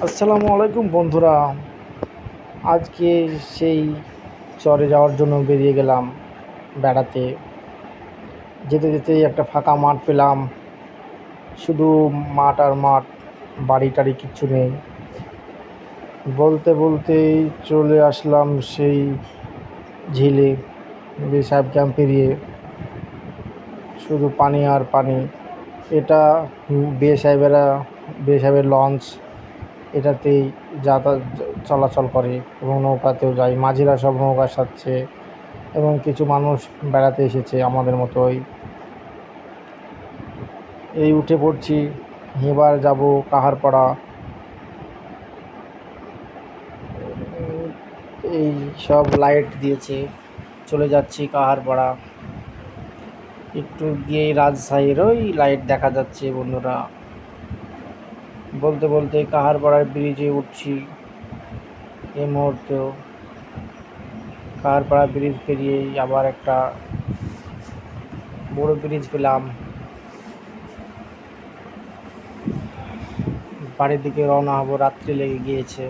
আসসালামু আলাইকুম বন্ধুরা। আজকে সেই চরে যাওয়ার জন্য বেরিয়ে গেলাম বেড়াতে। যেতে যেতেই একটা ফাঁকা মাঠ পেলাম, শুধু মাঠ আর মাঠ, বাড়ি টাড়ি কিচ্ছু নেই। বলতে বলতেই চলে আসলাম সেই ঝিলে, যে সাহেব ক্যাম্প পেরিয়ে শুধু পানি আর পানি। এটা বে সাহেবের লঞ্চ, এটাতেই যাতায়াত চলাচল করে এবং নৌকাতেও যায়। মাঝিরা সব নৌকা সাজছে এবং কিছু মানুষ বেড়াতে এসেছে আমাদের মতোই। এই উঠে পড়ছি, এবার যাব কাহারপাড়া। এই সব লাইট দিয়েছে, চলে যাচ্ছি কাহারপাড়া। একটু গিয়েই রাজশাহীর ওই লাইট দেখা যাচ্ছে বন্ধুরা। বলতে বলতে কাহারপাড়ার ব্রিজে উঠছি। এই মুহূর্তেও কাহারপাড়া ব্রিজ পেরিয়েই আবার একটা বড় ব্রিজ পেলাম। বাড়ির দিকে রওনা হব, রাত্রি লেগে গিয়েছে।